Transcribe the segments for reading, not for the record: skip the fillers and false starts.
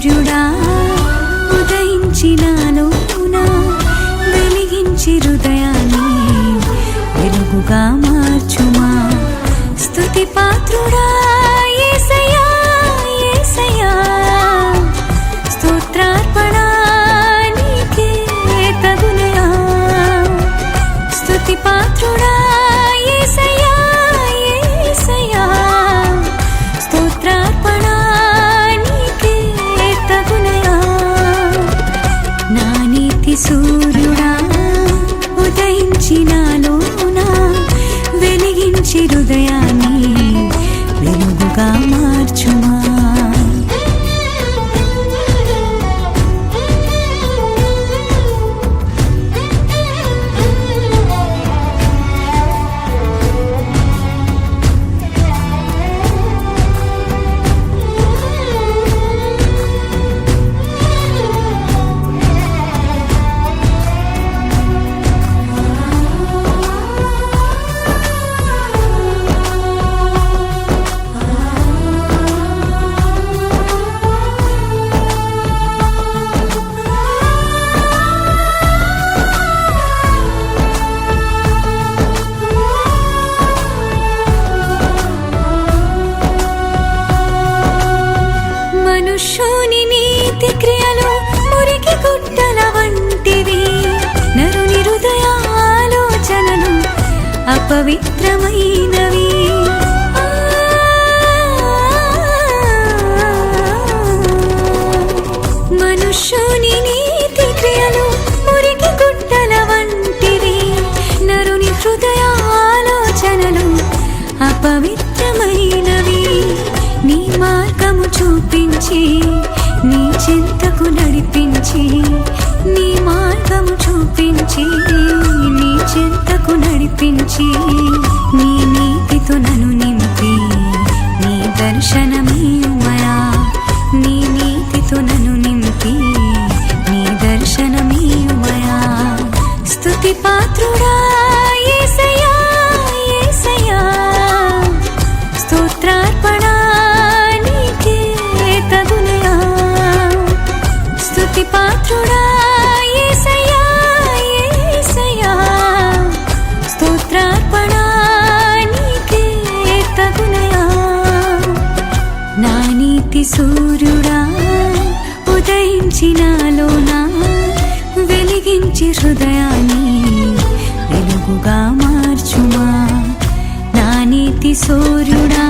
సూర్యుడా ఉదయించినాలోన వెలిగించి హృదయాన్ని వెలుగుగా మార్చుమా స్తుతి పాత్రుడా యేసయ్యా యేసయ్యా స్తోత్రార్పణ నీకే తగునయా స్తుతి పాత్రుడా యేసయ్యా యేసయ్యా స్తోత్రార్పణ నీకే తగునయా నా నీతి సూర్యుడా ఉదయించినాలోన వెలిగించి హృదయాన్ని వెలుగుగా మార్చుమా మనుష్యుని నీతి క్రియలు మురికి గుట్టల వంటివి నరుని హృదయ ఆలోచనలు అపవిత్రమైనవి మనుష్యుని నీతి క్రియలు మురికి గుట్టల వంటివి నరుని హృదయ ఆలోచనలు అపవిత్రమైనవి నీ మార్గము చూపించి నీ చింతకు నడిపించి నీ మార్గము చూపించి నీ చింతకు నడిపించి నీ నీతితో నన్ను నింపి నీ దర్శనమీయుమయా నీ నీతితో నన్ను నింపి నీ దర్శనమీయుమయా స్తుతి పాత్రుడా యేసయ్యా యేసయ్యా స్తోత్రార్పణ నీకే తగునయా స్తుతి పాత్రుడా యేసయ్యా యేసయ్యా స్తోత్రార్పణ నీకే తగునయా నా నీతి సూర్యుడా ఉదయించినాలోన వెలిగించి హృదయాన్ని వెలుగుగా మార్చుమా నా నీతి సూర్యుడా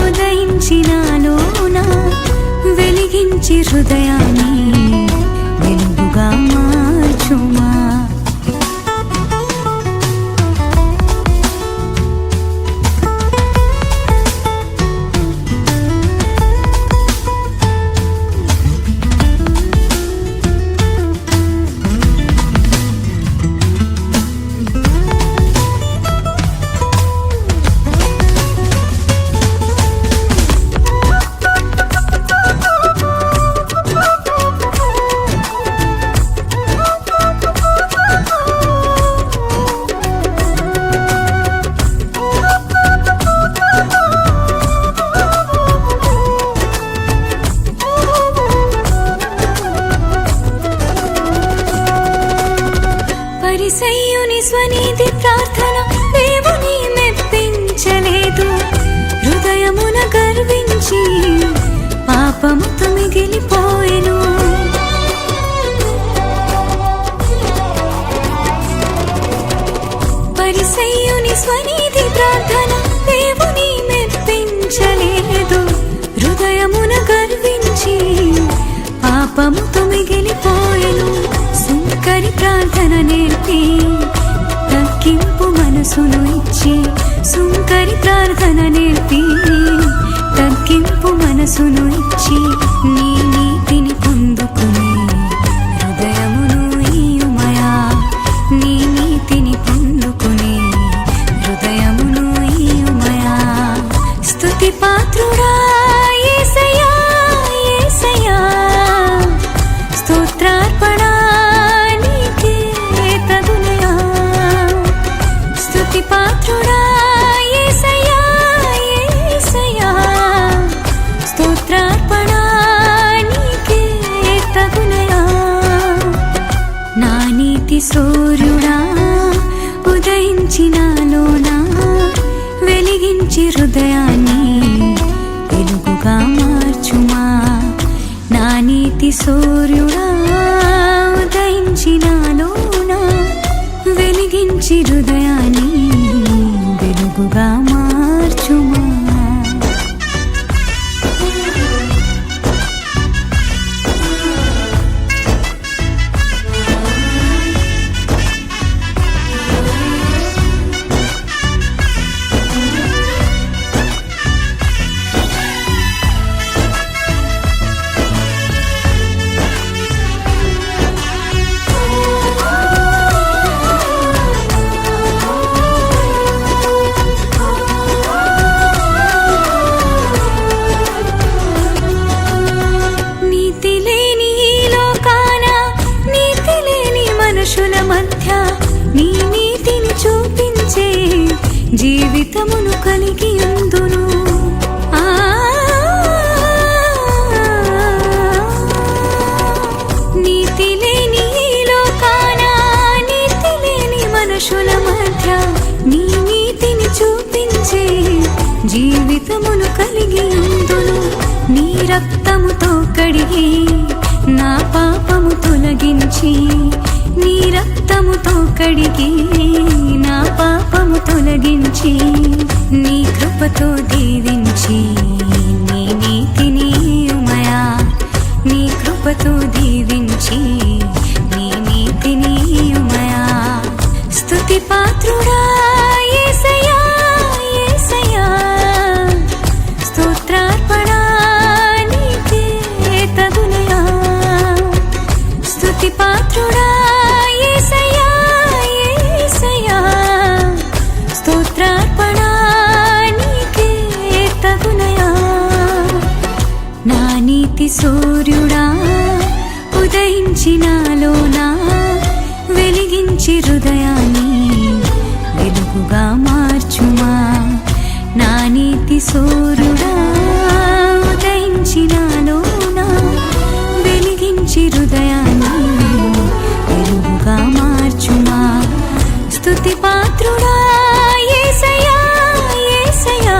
ఉదయించినాలోన వెలిగించి హృదయాన్ని వెలుగుగా మార్చుమా పరిసయ్యుని స్వనీతి ప్రార్థన దేవుని మెప్పించలేదు హృదయమున గర్వించి పాపముతో మిగిలిపోయెను పరిసయ్యుని స్వనీతి ప్రార్థన దేవుని మెప్పించలేదు హృదయమున గర్వించి పాపముతో మిగిలిపోయెను సుంకరి ప్రార్థన నేర్పి తగ్గింపు మనసును ఇచ్చి సుంకరి ప్రార్థన నేర్పి తగ్గింపు మనసును ఇచ్చి నీ నీతిని పొందుకుని హృదయమును ఇయ్యుమయా నీ నీతిని పొందుకుని హృదయమును ఇయ్యుమయా స్తుతి పాత్రుడా యేసయ్యా యేసయ్యా స్తోత్రార్పణ నీకే తగునయా సూర్యుడా ఉదయించి నాలోనా వెలిగించి హృదయాన్ని వెలుగుగా మార్చుమా. నా నీతి సూర్యుడా ఉదయించి నాలోనా వెలిగించి హృదయాన్ని వెలుగుగా మార్చుమా. మనుషుల మధ్య నీ నీతిని చూపించే జీవితమును కలిగి ఉందును. నీతి లేని లోకాన నీతి లేని మనుషుల మధ్య నీ నీతిని చూపించే జీవితమును కలిగి ఉందును. నీ రక్తముతో కడిగి నా పాపము తొలగించి నీ రక్తముతో కడిగి నా పాపము తొలగించి నీ కృపతో దీవించి నీ నీతిని ఉమయా. నీ కృపతో దీవించి నీ నీతిని ఉమయా. స్తుతి పాత్రుడా యేసయ్యా యేసయ్యా స్తోత్రార్పణ నీకే తగునయా. స్తుతి పాత్రుడా సూర్యుడా ఉదయించి నాలోనా వెలిగించి హృదయాన్ని వెలుగుగా మార్చుమా. నా నీతి సూర్యుడా ఉదయించి నాలోనా వెలిగించి హృదయాన్ని వెలుగుగా మార్చుమా. స్తుతి పాత్రుడా యేసయ్యా యేసయ్యా